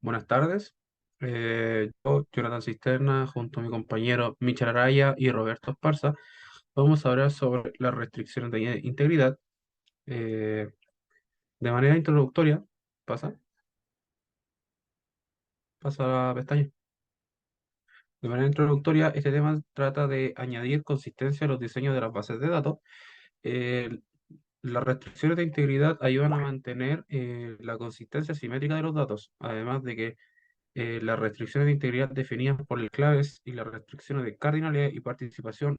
Buenas tardes. Yo, Jonathan Cisterna, junto a mi compañero Michel Araya y Roberto Esparza, vamos a hablar sobre las restricciones de integridad. Eh, de manera introductoria, pasa, pasa la pestaña. De manera introductoria, este tema trata de añadir consistencia a los diseños de las bases de datos. Eh, las restricciones de integridad ayudan a mantener la consistencia simétrica de los datos, además de que las restricciones de integridad definidas por las claves y las restricciones de cardinalidad y participación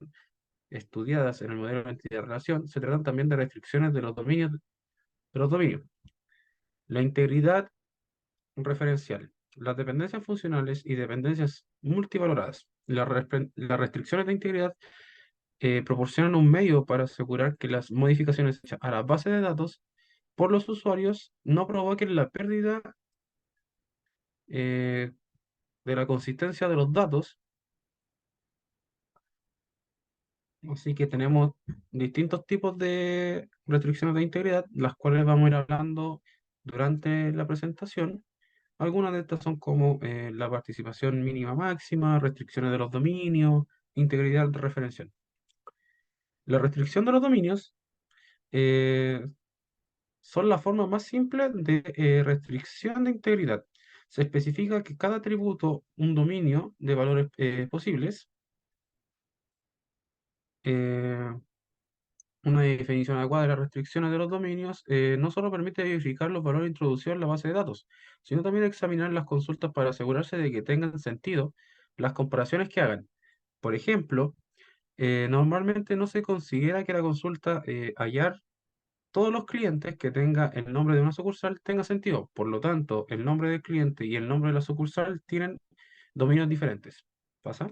estudiadas en el modelo de entidad de relación se tratan también de restricciones de los dominios. La integridad referencial, las dependencias funcionales y dependencias multivaloradas. Las restricciones de integridad proporcionan un medio para asegurar que las modificaciones hechas a la base de datos por los usuarios no provoquen la pérdida eh, de la consistencia de los datos. Así que tenemos distintos tipos de restricciones de integridad, las cuales vamos a ir hablando durante la presentación. Algunas de estas son como la participación mínima máxima, restricciones de los dominios, integridad referencial. La restricción de los dominios eh, son la forma más simple de restricción de integridad. Se especifica que cada atributo, un dominio de valores posibles, eh, una definición adecuada de las restricciones de los dominios no solo permite verificar los valores introducidos en la base de datos, sino también examinar las consultas para asegurarse de que tengan sentido las comparaciones que hagan. Por ejemplo, normalmente no se considera que la consulta hallar todos los clientes que tenga el nombre de una sucursal tenga sentido. Por lo tanto, el nombre del cliente y el nombre de la sucursal tienen dominios diferentes. ¿Pasa?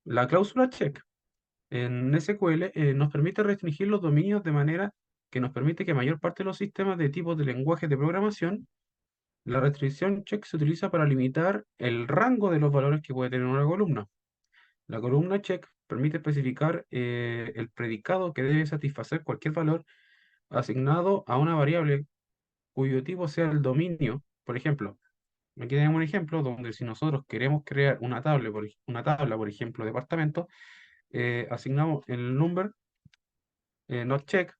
La cláusula check en SQL nos permite restringir los dominios de manera que nos permite que mayor parte de los sistemas de tipos de lenguajes de programación, la restricción check se utiliza para limitar el rango de los valores que puede tener una columna. La columna check permite especificar el predicado que debe satisfacer cualquier valor asignado a una variable cuyo tipo sea el dominio. Por ejemplo, aquí tenemos un ejemplo donde si nosotros queremos crear una tabla, por ejemplo, departamento, asignamos el number not check,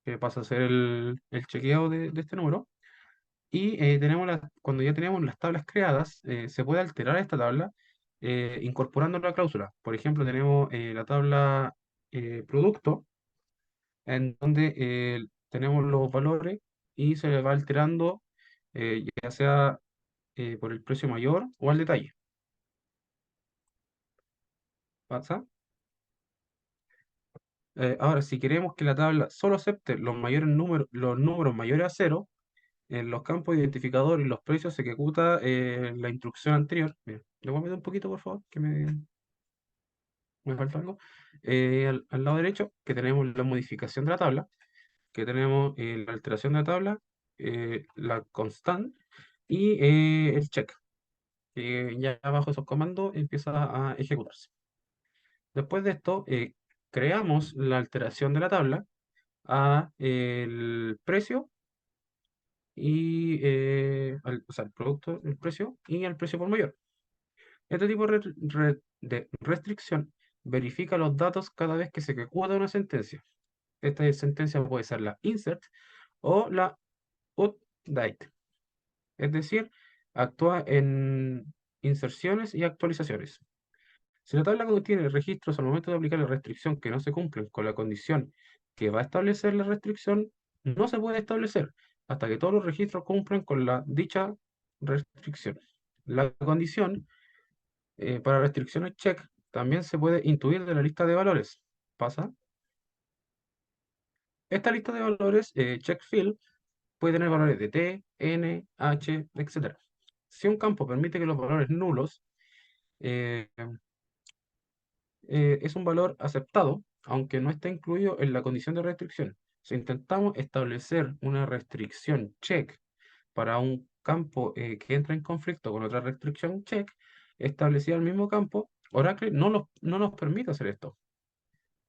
que pasa a ser el chequeo de este número. Y cuando ya tenemos las tablas creadas, se puede alterar esta tabla incorporando la cláusula. Por ejemplo, tenemos la tabla producto, en donde tenemos los valores y se le va alterando, ya sea por el precio mayor o al detalle. ¿Pasa? Ahora, si queremos que la tabla solo acepte los números mayores a cero, en los campos identificador y los precios se ejecuta la instrucción anterior. Mira, le voy a meter un poquito, por favor, que me falta algo. Al lado derecho, que tenemos la modificación de la tabla, que tenemos la alteración de la tabla, la constant y el check, que ya abajo esos comandos empieza a ejecutarse. Después de esto, creamos la alteración de la tabla a el precio o sea, el producto, el precio y el precio por mayor. Este tipo de restricción verifica los datos cada vez que se ejecuta una sentencia. Esta sentencia puede ser la insert o la update, es decir, actúa en inserciones y actualizaciones. Si la tabla contiene registros al momento de aplicar la restricción que no se cumplen con la condición que va a establecer la restricción, no se puede establecer hasta que todos los registros cumplan con dicha restricción. La condición para restricciones check también se puede intuir de la lista de valores. ¿Pasa? Esta lista de valores, check field, puede tener valores de t, n, h, etc. Si un campo permite que los valores nulos eh, es un valor aceptado, aunque no está incluido en la condición de restricción. Si intentamos establecer una restricción check para un campo que entra en conflicto con otra restricción check establecida al mismo campo, Oracle no nos permite hacer esto.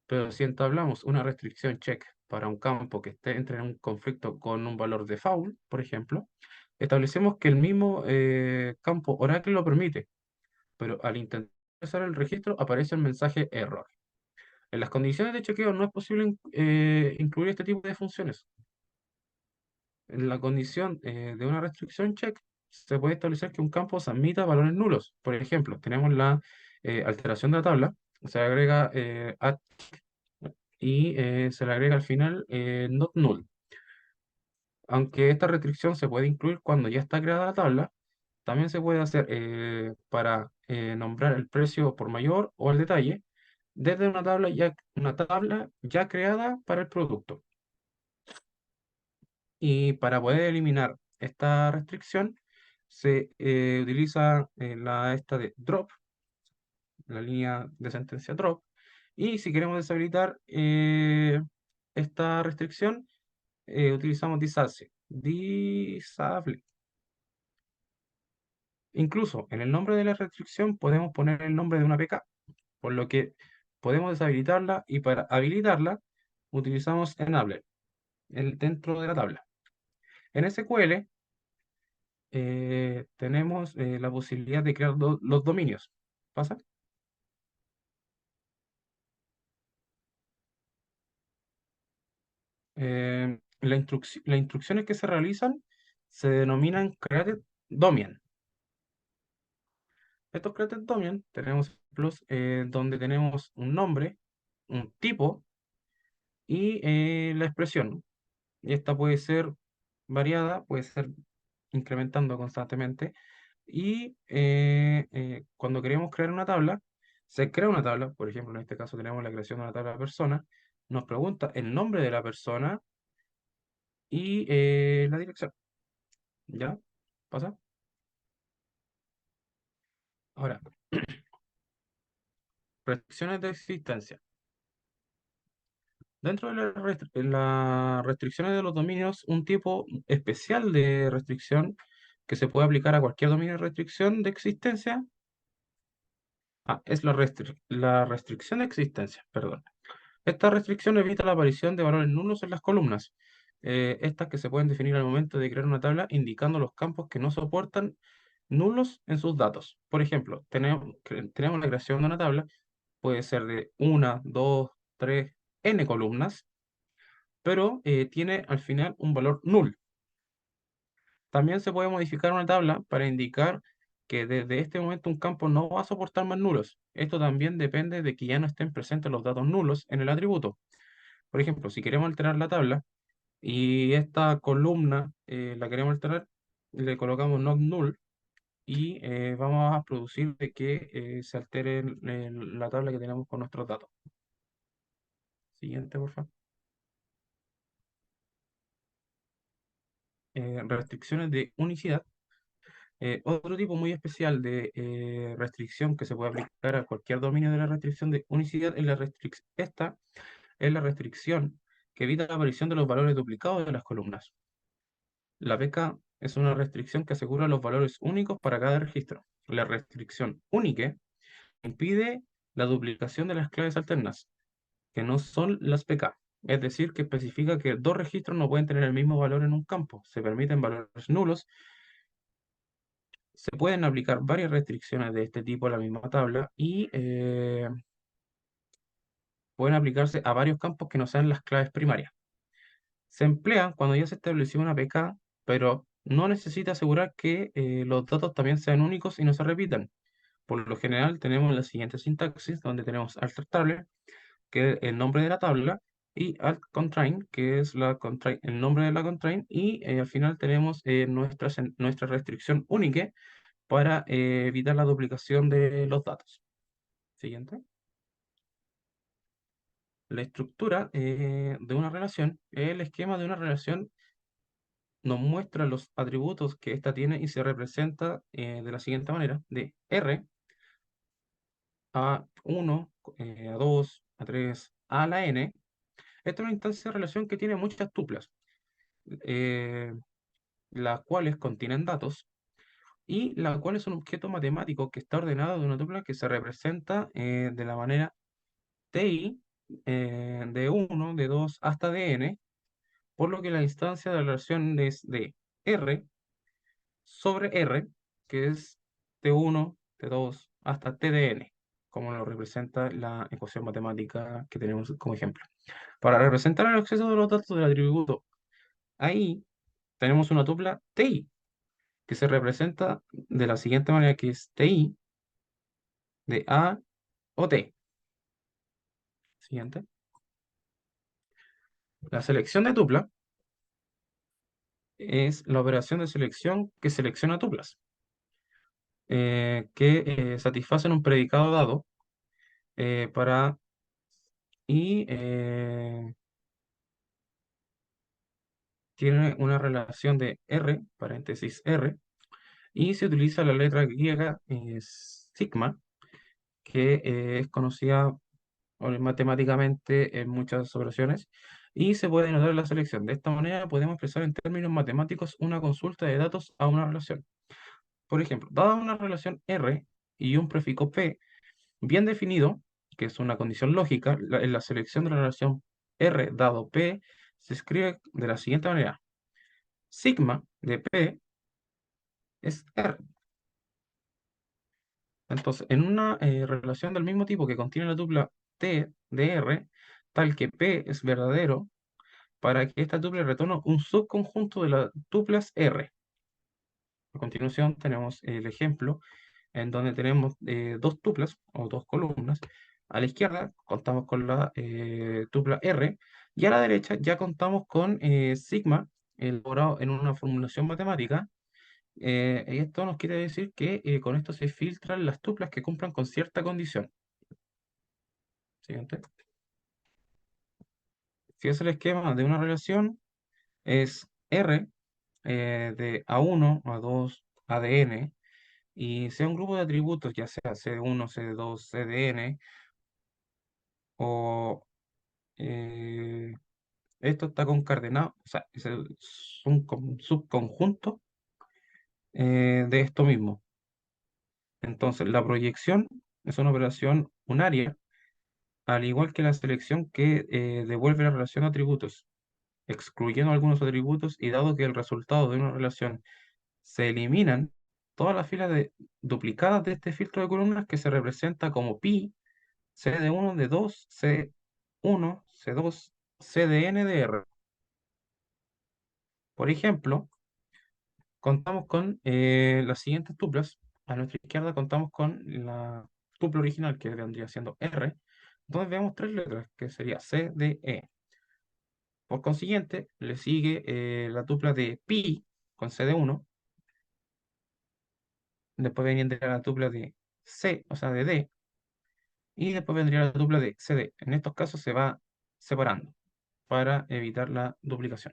Pero si entablamos una restricción check para un campo que entre en un conflicto con un valor de foul, por ejemplo, establecemos que el mismo campo Oracle lo permite, pero al intentar ingresar el registro aparece el mensaje error. En las condiciones de chequeo no es posible incluir este tipo de funciones. En la condición de una restricción check se puede establecer que un campo se admita valores nulos. Por ejemplo, tenemos la alteración de la tabla, se agrega add y se le agrega al final not null. Aunque esta restricción se puede incluir cuando ya está creada la tabla, también se puede hacer para nombrar el precio por mayor o el detalle desde una tabla ya creada para el producto. Y para poder eliminar esta restricción, se utiliza esta de drop, la línea de sentencia drop. Y si queremos deshabilitar esta restricción, utilizamos disable. Incluso en el nombre de la restricción podemos poner el nombre de una PK, por lo que podemos deshabilitarla y para habilitarla utilizamos enable dentro de la tabla. En SQL tenemos la posibilidad de crear los dominios. ¿Pasa? Las instrucciones que se realizan se denominan created domain. Estos created domain tenemos ejemplos donde tenemos un nombre, un tipo y la expresión. Y esta puede ser variada, puede ser incrementando constantemente. Y cuando queremos crear una tabla, se crea una tabla, por ejemplo, en este caso tenemos la creación de una tabla de persona, nos pregunta el nombre de la persona y la dirección. ¿Ya? ¿Pasa? Ahora, restricciones de existencia. Dentro de las restricciones de los dominios, un tipo especial de restricción que se puede aplicar a cualquier dominio de restricción de existencia. Es la restricción de existencia, perdón. Esta restricción evita la aparición de valores nulos en las columnas, estas que se pueden definir al momento de crear una tabla indicando los campos que no soportan nulos en sus datos. Por ejemplo, tenemos la creación de una tabla, puede ser de una, dos, tres, n columnas, pero tiene al final un valor null. También se puede modificar una tabla para indicar que desde este momento un campo no va a soportar más nulos. Esto también depende de que ya no estén presentes los datos nulos en el atributo. Por ejemplo, si queremos alterar la tabla y esta columna la queremos alterar, le colocamos not null y vamos a producir de que se altere la tabla que tenemos con nuestros datos. Siguiente, por favor. Restricciones de unicidad. Otro tipo muy especial de restricción que se puede aplicar a cualquier dominio de la restricción de unicidad es esta es la restricción que evita la aparición de los valores duplicados de las columnas. La PK es una restricción que asegura los valores únicos para cada registro. La restricción única impide la duplicación de las claves alternas, que no son las PK. Es decir, que especifica que dos registros no pueden tener el mismo valor en un campo. Se permiten valores nulos. Se pueden aplicar varias restricciones de este tipo a la misma tabla y pueden aplicarse a varios campos que no sean las claves primarias. Se emplea cuando ya se estableció una PK, pero no necesita asegurar que los datos también sean únicos y no se repitan. Por lo general tenemos la siguiente sintaxis, donde tenemos alt table, que es el nombre de la tabla, y alt constraint, que es el nombre de la constraint, y al final tenemos nuestra restricción única para evitar la duplicación de los datos. Siguiente. La estructura de una relación, el esquema de una relación nos muestra los atributos que ésta tiene y se representa de la siguiente manera, de R a 1, a 2, a 3, a la n. Esta es una instancia de relación que tiene muchas tuplas, eh, las cuales contienen datos y la cual es un objeto matemático que está ordenado de una tupla que se representa de la manera TI de 1, de 2 hasta de n, por lo que la instancia de la relación es de R sobre R, que es T1, T2 hasta T de n, como lo representa la ecuación matemática que tenemos como ejemplo. Para representar el acceso de los datos del atributo ahí, tenemos una tupla TI, que se representa de la siguiente manera, que es TI de A o T. Siguiente. La selección de tupla es la operación de selección que selecciona tuplas, que satisfacen un predicado dado para y tiene una relación de R, paréntesis R, y se utiliza la letra griega sigma, que es conocida matemáticamente en muchas operaciones, y se puede denotar la selección. De esta manera podemos expresar en términos matemáticos una consulta de datos a una relación. Por ejemplo, dada una relación R y un prefijo P bien definido, que es una condición lógica, en la selección de la relación R dado P se escribe de la siguiente manera. Sigma de P es R. Entonces, en una relación del mismo tipo que contiene la tupla T de R, tal que P es verdadero, para que esta tupla retorne un subconjunto de las tuplas R. A continuación tenemos el ejemplo en donde tenemos dos tuplas o dos columnas. A la izquierda contamos con la tupla R y a la derecha ya contamos con sigma elaborado en una formulación matemática. Y esto nos quiere decir que con esto se filtran las tuplas que cumplan con cierta condición. Siguiente. Si es el esquema de una relación, es R de A1, A2, ADN, y sea un grupo de atributos, ya sea CD1, CD2, CDN, o esto está concatenado, o sea, es un subconjunto de esto mismo. Entonces, la proyección es una operación unaria, al igual que la selección que devuelve la relación de atributos, excluyendo algunos atributos y dado que el resultado de una relación se eliminan todas las filas duplicadas de este filtro de columnas que se representa como pi, C de 1, de 2, C1, C2, C de n de R. Por ejemplo, contamos con las siguientes tuplas. A nuestra izquierda contamos con la tupla original, que vendría siendo R, donde vemos tres letras, que sería C, D, E. Por consiguiente, le sigue la tupla de pi con C de 1, después vendría la tupla de C, o sea, de D, y después vendría la tupla de CD. En estos casos se va separando para evitar la duplicación.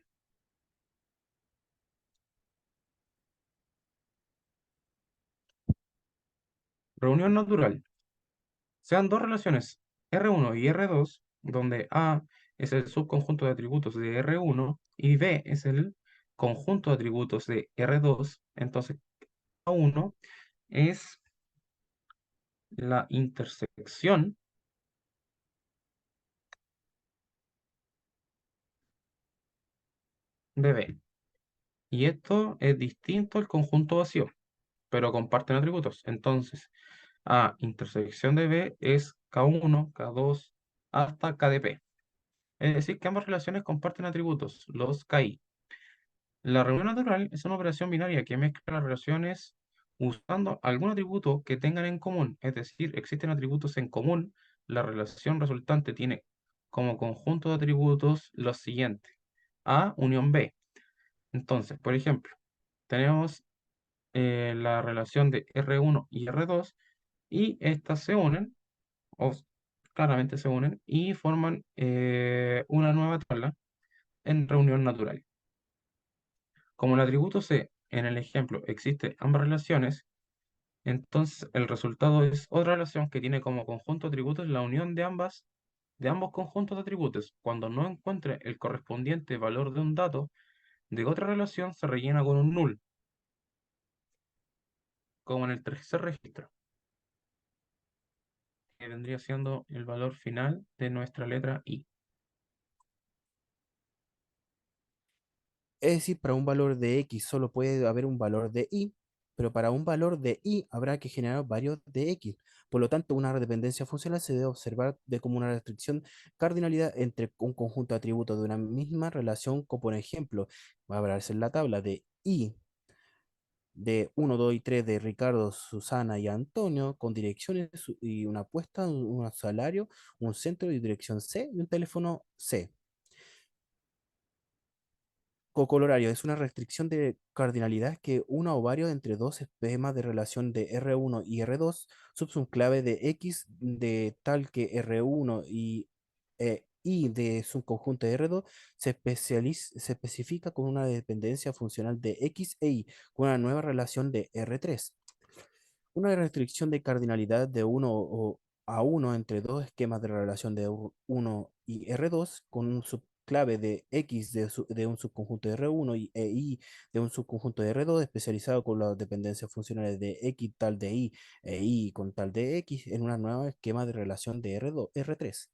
Reunión natural. Sean dos relaciones R1 y R2, donde A es el subconjunto de atributos de R1 y B es el conjunto de atributos de R2, entonces A1 es la intersección de B. Y esto es distinto al conjunto vacío, pero comparten atributos. Entonces, A intersección de B es K1, K2 hasta K de P. Es decir, que ambas relaciones comparten atributos, los KI. La reunión natural es una operación binaria que mezcla las relaciones usando algún atributo que tengan en común. Es decir, existen atributos en común. La relación resultante tiene como conjunto de atributos los siguientes. A unión B. Entonces, por ejemplo, tenemos la relación de R1 y R2 y estas se unen, o claramente se unen, y forman una nueva tabla en reunión natural. Como el atributo C en el ejemplo existe ambas relaciones, entonces el resultado es otra relación que tiene como conjunto de atributos la unión de ambos conjuntos de atributos. Cuando no encuentre el correspondiente valor de un dato de otra relación, se rellena con un null, como en el tercer registro. vendría siendo el valor final de nuestra letra I. Es decir, para un valor de x solo puede haber un valor de y, pero para un valor de y habrá que generar varios de x. Por lo tanto, una dependencia funcional se debe observar de como una restricción cardinalidad entre un conjunto de atributos de una misma relación, como por ejemplo, va a hablarse en la tabla de y de uno 2 y 3 de Ricardo, Susana y Antonio, con direcciones y una apuesta, un salario, un centro y dirección C y un teléfono C. Cocolorario es una restricción de cardinalidad que una o varios entre dos esquemas de relación de R1 y R2 subclave de X de tal que R1 y de subconjunto de R2 se especifica con una dependencia funcional de X e Y con una nueva relación de R3. Una restricción de cardinalidad de a uno entre dos esquemas de relación de uno y R2 con un subclave de X de un subconjunto de R1 e Y de un subconjunto de R2 especializado con las dependencias funcionales de X tal de Y e Y con tal de X en una nueva esquema de relación de R2, R3.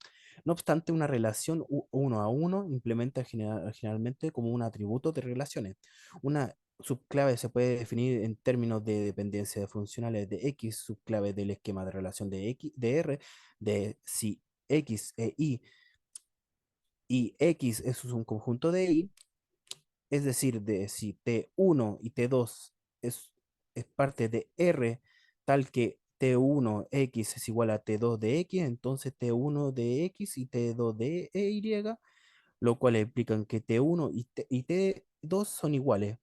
No obstante, una relación uno a uno implementa generalmente como un atributo de relaciones. Una subclave se puede definir en términos de dependencia funcionales de X, subclave del esquema de relación de X, de R, de si X e y X es un conjunto de Y, es decir, de si T1 y T2 es parte de R, tal que T1X es igual a T2 de X, entonces T1 de X y T2 de Y, lo cual implica que T1 y T2 son iguales,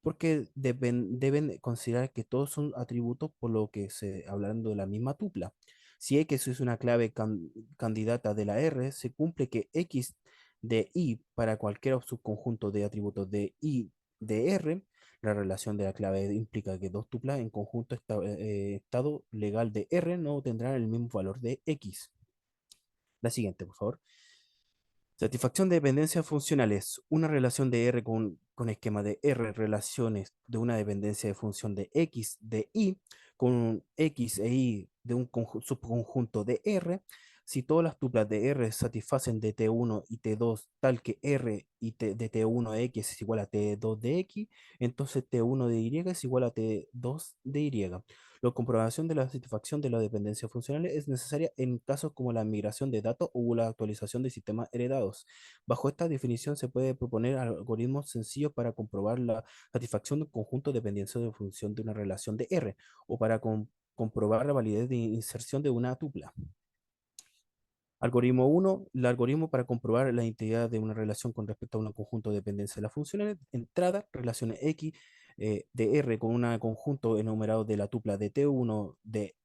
porque deben considerar que todos son atributos por lo que se hablando de la misma tupla. Si X es una clave candidata de la R, se cumple que X de Y para cualquier subconjunto de atributos de Y de R, la relación de la clave implica que dos tuplas en conjunto estado legal de R no tendrán el mismo valor de X. La siguiente, por favor. Satisfacción de dependencias funcionales. Una relación de R con esquema de R, relaciones de una dependencia de función de X de Y con X e Y de un subconjunto de R. Si todas las tuplas de R satisfacen de T1 y T2 tal que R y de T1 de X es igual a T2 de X, entonces T1 de Y es igual a T2 de Y. La comprobación de la satisfacción de las dependencias funcionales es necesaria en casos como la migración de datos o la actualización de sistemas heredados. Bajo esta definición se puede proponer algoritmos sencillos para comprobar la satisfacción de un conjunto dependiente de función de una relación de R o para comprobar la validez de inserción de una tupla. Algoritmo uno, el algoritmo para comprobar la integridad de una relación con respecto a un conjunto de dependencias de las funciones. Entrada, relaciones X de R con un conjunto enumerado de la tupla de T1 de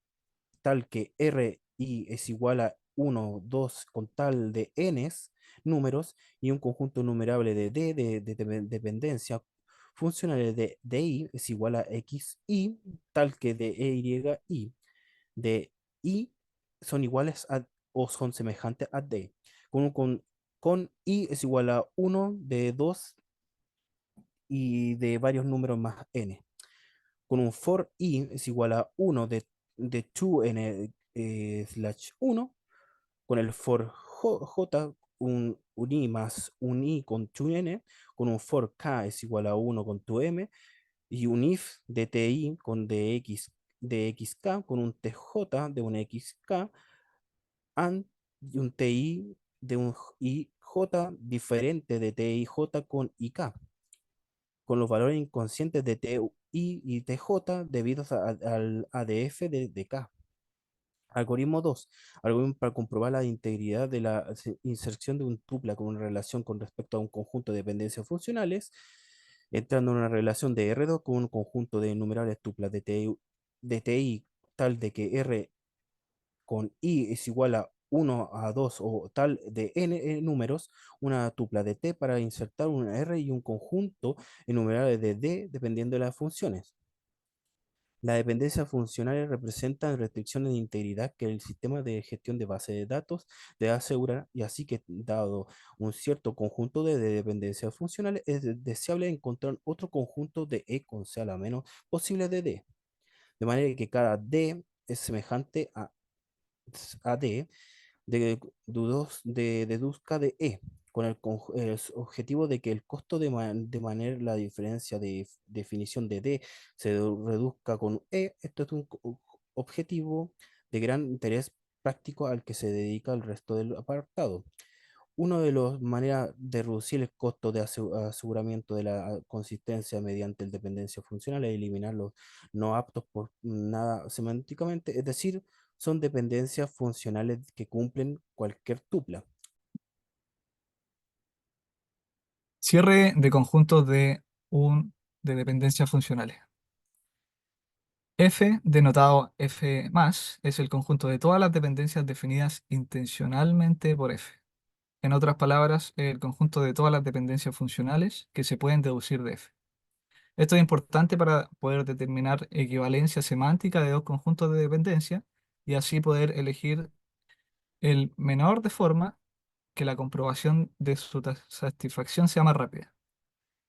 tal que R y es igual a uno 2 con tal de n números y un conjunto numerable de D de dependencia funcionales de I es igual a X y tal que de y de I son iguales a o son semejantes a D. Con I es igual a uno de 2 y de varios números más n. Con un for I es igual a uno de 2n slash uno. Con el for j, un i más un i con 2n. Con un for k es igual a uno con 2m. Y un if de ti con de xk con un tj de un xk and y un ti de un ij diferente de tij con ik con los valores inconscientes de TI y TJ debidos al ADF de K. Algoritmo 2. Algoritmo para comprobar la integridad de la inserción de un tupla con una relación con respecto a un conjunto de dependencias funcionales, entrando en una relación de R2 con un conjunto de innumerables tuplas de TI tal de que R con I es igual a 1 a 2 o tal de n números, una tupla de T para insertar una R y un conjunto enumerable de D dependiendo de las funciones. Las dependencias funcionales representan restricciones de integridad que el sistema de gestión de base de datos debe asegurar y así que dado un cierto conjunto de dependencias funcionales es deseable encontrar otro conjunto de E con C a la menos posible de D, de manera que cada D es semejante a AD deduzca de E, con el objetivo de que el costo de manera la diferencia de definición de D se reduzca con E. Esto es un objetivo de gran interés práctico al que se dedica el resto del apartado. Una de las maneras de reducir el costo de aseguramiento de la consistencia mediante el dependencia funcional es eliminar los no aptos por nada semánticamente, es decir, son dependencias funcionales que cumplen cualquier tupla. Cierre de conjuntos de dependencias funcionales. F, denotado F más, es el conjunto de todas las dependencias definidas intencionalmente por F. En otras palabras, el conjunto de todas las dependencias funcionales que se pueden deducir de F. Esto es importante para poder determinar equivalencia semántica de dos conjuntos de dependencia y así poder elegir el menor de forma que la comprobación de su satisfacción sea más rápida.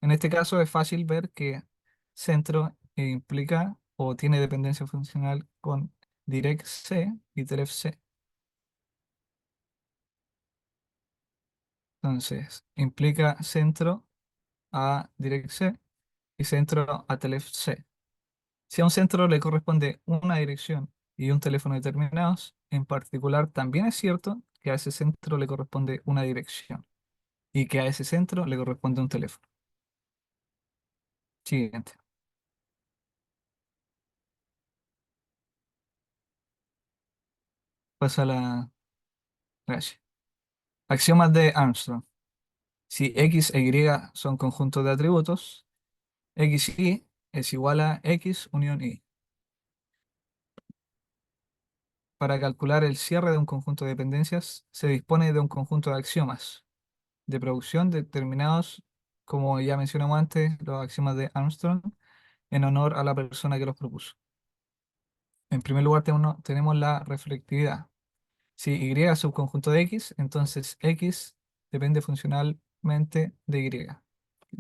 En este caso es fácil ver que centro implica o tiene dependencia funcional con direct-C y telef-C. Entonces, implica centro a direct-C y centro a telef-C. Si a un centro le corresponde una dirección y un teléfono determinados, en particular también es cierto que a ese centro le corresponde una dirección y que a ese centro le corresponde un teléfono. Siguiente. Pasa la gracia. Axiomas de Armstrong. Si X e Y son conjuntos de atributos, XY es igual a X unión Y. Para calcular el cierre de un conjunto de dependencias, se dispone de un conjunto de axiomas de producción determinados, como ya mencionamos antes, los axiomas de Armstrong, en honor a la persona que los propuso. En primer lugar, tenemos la reflectividad. Si Y es subconjunto de X, entonces X depende funcionalmente de Y,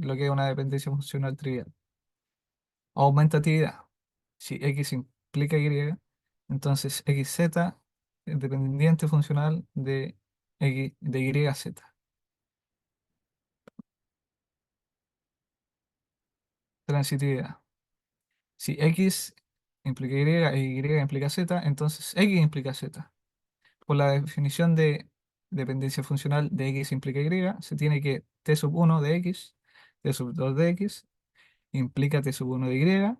lo que es una dependencia funcional trivial. Aumentatividad. Si X implica Y, entonces XZ es dependiente funcional de YZ. Transitividad. Si X implica Y e Y implica Z, entonces X implica Z. Por la definición de dependencia funcional de X implica Y, se tiene que T sub 1 de X, T sub 2 de X, implica T sub 1 de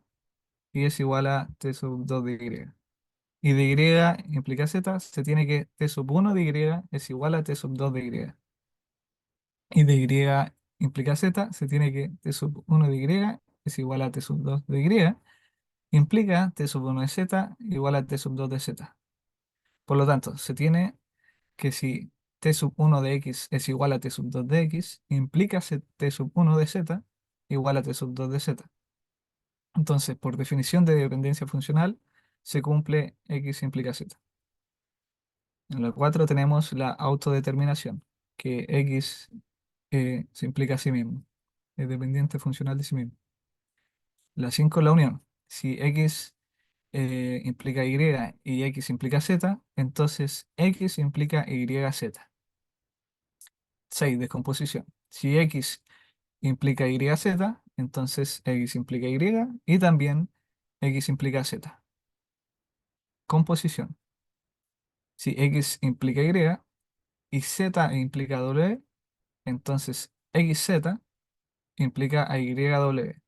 Y es igual a T sub 2 de Y. Y de Y implica Z, se tiene que T sub 1 de Y es igual a T sub 2 de Y. Y de Y implica Z, se tiene que T sub 1 de Y es igual a T sub 2 de Y. Implica T sub 1 de Z igual a T sub 2 de Z. Por lo tanto, se tiene que si T sub 1 de X es igual a T sub 2 de X, implica T sub 1 de Z igual a T sub 2 de Z. Entonces, por definición de dependencia funcional, se cumple X implica Z. En la 4 tenemos la autodeterminación, que X se implica a sí mismo, es dependiente funcional de sí mismo. La 5 la unión. Si X implica Y y X implica Z, entonces X implica YZ. 6 descomposición. Si X implica YZ, entonces X implica Y y también X implica Z. Composición. Si X implica y Z implica W, entonces XZ implica a YW.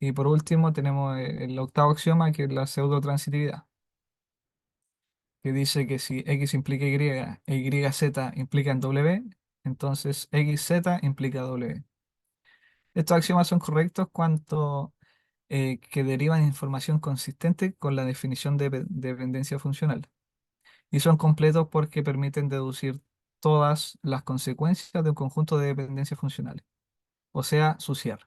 Y por último tenemos el octavo axioma, que es la pseudotransitividad, que dice que si X implica Y e YZ implican W, entonces XZ implica W. Estos axiomas son correctos cuanto que derivan información consistente con la definición de dependencia funcional. Y son completos porque permiten deducir todas las consecuencias de un conjunto de dependencias funcionales, o sea, su cierre.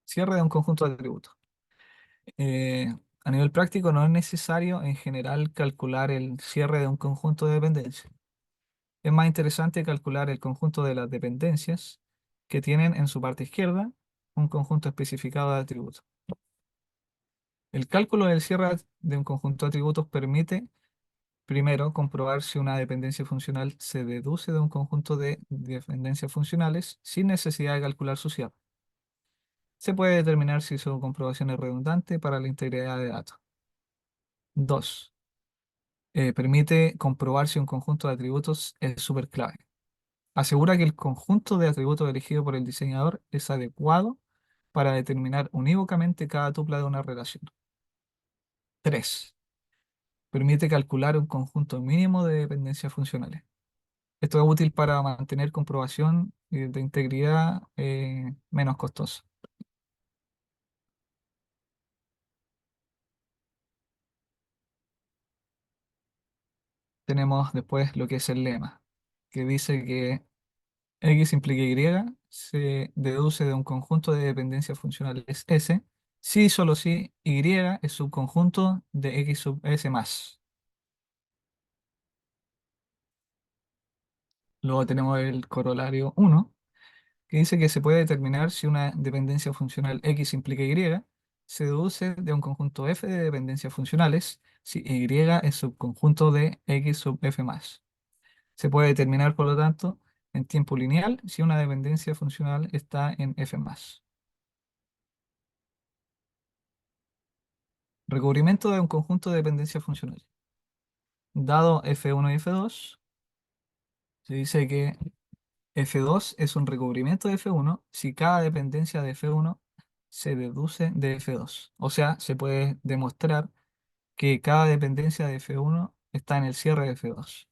Cierre de un conjunto de atributos. Eh, a nivel práctico no es necesario en general calcular el cierre de un conjunto de dependencias. Es más interesante calcular el conjunto de las dependencias que tienen en su parte izquierda un conjunto especificado de atributos. El cálculo del cierre de un conjunto de atributos permite, primero, comprobar si una dependencia funcional se deduce de un conjunto de dependencias funcionales sin necesidad de calcular su cierre. Se puede determinar si su comprobación es redundante para la integridad de datos. 2. Permite comprobar si un conjunto de atributos es superclave. Asegura que el conjunto de atributos elegido por el diseñador es adecuado para determinar unívocamente cada tupla de una relación. 3. Permite calcular un conjunto mínimo de dependencias funcionales. Esto es útil para mantener comprobación de integridad menos costosa. Tenemos después lo que es el lema, que dice que X implica Y se deduce de un conjunto de dependencias funcionales S, si y solo si Y es subconjunto de X sub S más. Luego tenemos el corolario 1, que dice que se puede determinar si una dependencia funcional X implica Y, se deduce de un conjunto F de dependencias funcionales si Y es subconjunto de X sub F más. Se puede determinar, por lo tanto, en tiempo lineal si una dependencia funcional está en F más. Recubrimiento de un conjunto de dependencias funcionales. Dado F1 y F2, se dice que F2 es un recubrimiento de F1 si cada dependencia de F1 se deduce de F2. O sea, se puede demostrar que cada dependencia de F1 está en el cierre de F2.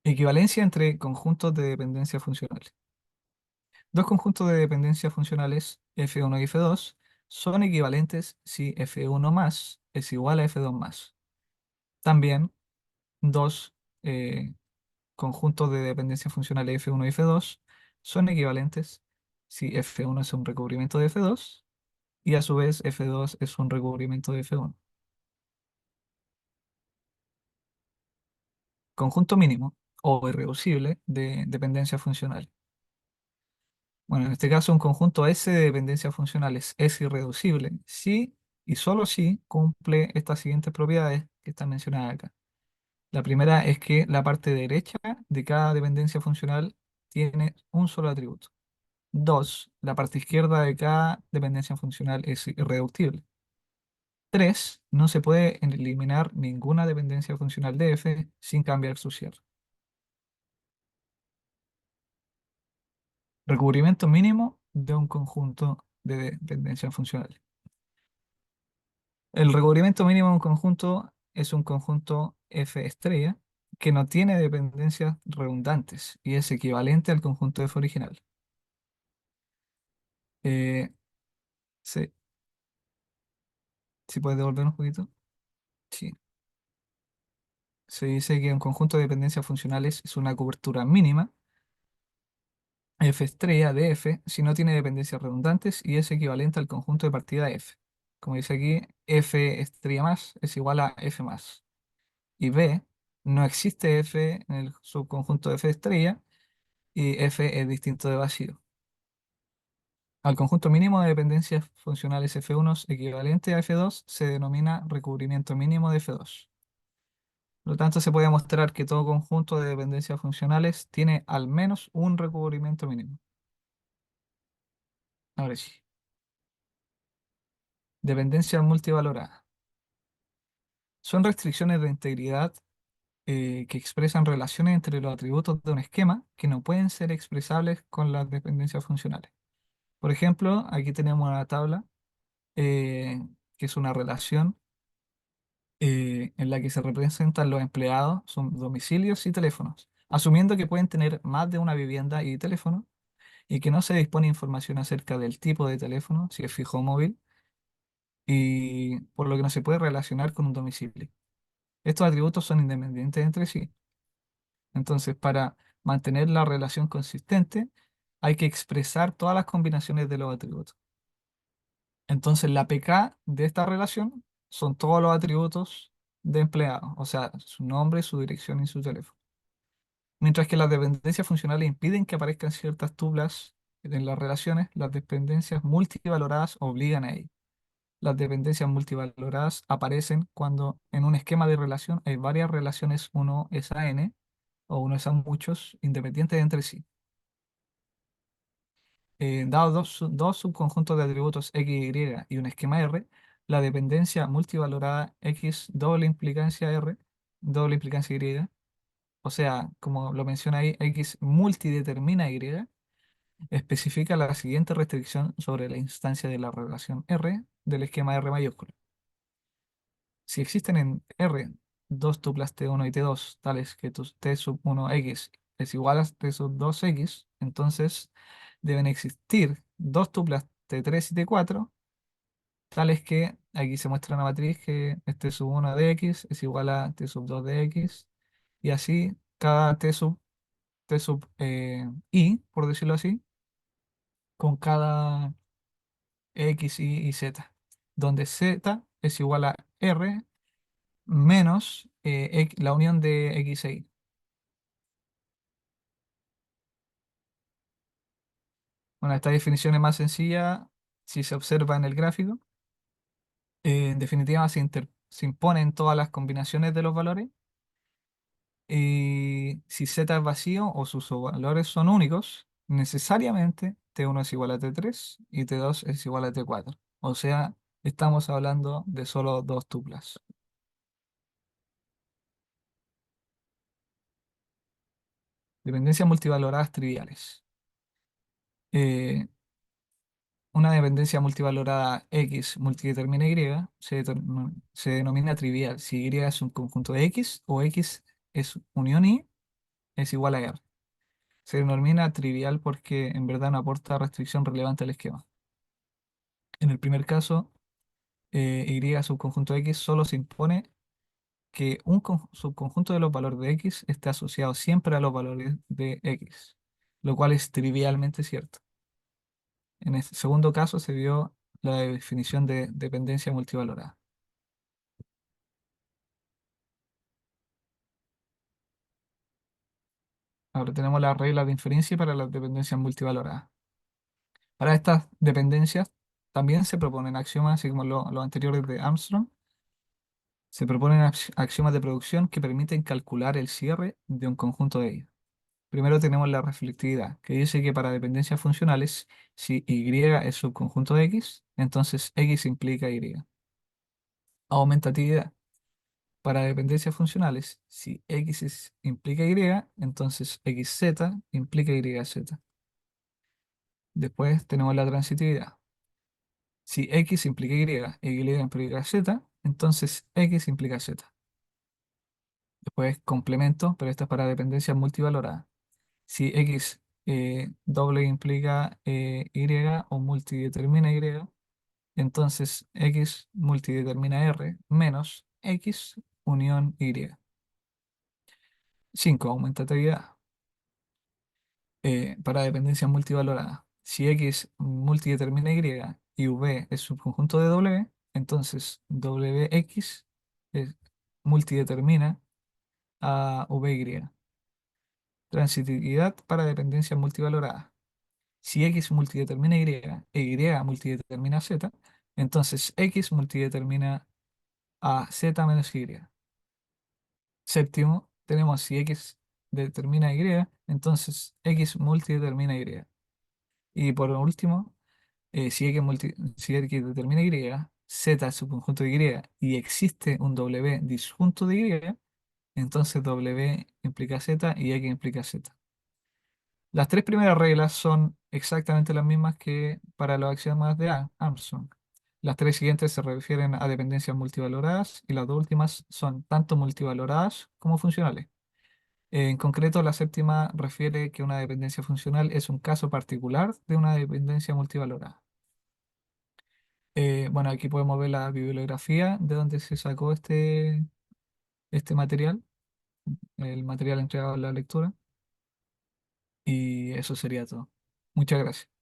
Equivalencia entre conjuntos de dependencias funcionales. Dos conjuntos de dependencias funcionales, F1 y F2, son equivalentes si F1 más es igual a F2 más. También dos eh, conjuntos de dependencias funcionales F1 y F2 son equivalentes si F1 es un recubrimiento de F2 y a su vez F2 es un recubrimiento de F1. Conjunto mínimo o irreducible de dependencias funcionales. Bueno, en este caso un conjunto S de dependencias funcionales es irreducible si y solo si cumple estas siguientes propiedades que están mencionadas acá. La primera es que la parte derecha de cada dependencia funcional tiene un solo atributo. 2. La parte izquierda de cada dependencia funcional es irreductible. 3. No se puede eliminar ninguna dependencia funcional de F sin cambiar su cierre. Recubrimiento mínimo de un conjunto de dependencias funcionales. El recubrimiento mínimo de un conjunto es un conjunto F estrella que no tiene dependencias redundantes y es equivalente al conjunto F original. Eh, ¿sí, ¿sí puedes devolver un poquito? Sí. Se dice que un conjunto de dependencias funcionales es una cobertura mínima F estrella de F si no tiene dependencias redundantes y es equivalente al conjunto de partida F. Como dice aquí, F estrella más es igual a F más. Y B, no existe F en el subconjunto de F estrella y F es distinto de vacío. Al conjunto mínimo de dependencias funcionales F1 equivalente a F2 se denomina recubrimiento mínimo de F2. Por lo tanto, se puede mostrar que todo conjunto de dependencias funcionales tiene al menos un recubrimiento mínimo. Ahora sí. Dependencia multivalorada. Son restricciones de integridad que expresan relaciones entre los atributos de un esquema que no pueden ser expresables con las dependencias funcionales. Por ejemplo, aquí tenemos una tabla eh, que es una relación en la que se representan los empleados, son domicilios y teléfonos, asumiendo que pueden tener más de una vivienda y teléfono y que no se dispone información acerca del tipo de teléfono, si es fijo o móvil, y por lo que no se puede relacionar con un domicilio. Estos atributos son independientes entre sí. Entonces, para mantener la relación consistente, hay que expresar todas las combinaciones de los atributos. Entonces, la PK de esta relación son todos los atributos de empleado, o sea, su nombre, su dirección y su teléfono. Mientras que las dependencias funcionales impiden que aparezcan ciertas tuplas en las relaciones, las dependencias multivaloradas obligan a ello. Las dependencias multivaloradas aparecen cuando en un esquema de relación hay varias relaciones 1 es a n o 1 es a muchos independientes entre sí. Dados dos subconjuntos de atributos x, y y un esquema R, la dependencia multivalorada x doble implicancia R, doble implicancia y, o sea, como lo menciona ahí, x multidetermina y, especifica la siguiente restricción sobre la instancia de la relación R del esquema R mayúsculo. Si existen en R dos tuplas T1 y T2, tales que T sub 1x es igual a T sub 2x, entonces deben existir dos tuplas T3 y T4, tales que aquí se muestra una matriz que es T sub 1 de x es igual a T sub 2 de x, y así cada T sub i, por decirlo así, con cada x, y z, donde z es igual a r menos la unión de x e y. Bueno, esta definición es más sencilla si se observa en el gráfico. En definitiva, se imponen todas las combinaciones de los valores. Y si z es vacío o sus valores son únicos, necesariamente T1 es igual a T3 y T2 es igual a T4. O sea, estamos hablando de solo dos tuplas. Dependencias multivaloradas triviales. Eh, Una dependencia multivalorada X multidetermina Y se denomina trivial si Y es un conjunto de X o X es unión Y es igual a R. Se denomina trivial porque en verdad no aporta restricción relevante al esquema. En el primer caso, Y subconjunto X solo se impone que un subconjunto de los valores de X esté asociado siempre a los valores de X, lo cual es trivialmente cierto. En este segundo caso se vio la definición de dependencia multivalorada. Ahora tenemos las reglas de inferencia para las dependencias multivaloradas. Para estas dependencias también se proponen axiomas, así como los anteriores de Armstrong. Se proponen axiomas de producción que permiten calcular el cierre de un conjunto de ellos. Primero tenemos la reflectividad, que dice que para dependencias funcionales, si Y es subconjunto de X, entonces X implica Y. Aumentatividad. Para dependencias funcionales, si implica Y, entonces XZ implica YZ. Después tenemos la transitividad. Si X implica Y y Y implica Z, entonces X implica Z. Después complemento, pero esto es para dependencias multivaloradas. Si X doble implica Y o multidetermina Y, entonces X multidetermina R menos X unión Y. 5. Aumentatividad. Para dependencias multivaloradas. Si X multidetermina Y V es subconjunto de W, entonces WX es- multidetermina a VY. Transitividad para dependencias multivaloradas. Si X multidetermina Y e Y multidetermina Z, entonces X multidetermina a Z menos Y. Séptimo, tenemos si X determina Y, entonces X multidetermina Y. Y por último, si X determina Y, Z es subconjunto de Y y existe un W disjunto de Y, entonces W implica Z y X implica Z. Las tres primeras reglas son exactamente las mismas que para los axiomas de Armstrong. Las tres siguientes se refieren a dependencias multivaloradas y las dos últimas son tanto multivaloradas como funcionales. En concreto, la séptima refiere que una dependencia funcional es un caso particular de una dependencia multivalorada. Bueno, aquí podemos ver la bibliografía de donde se sacó este material, el material entregado en la lectura, y eso sería todo. Muchas gracias.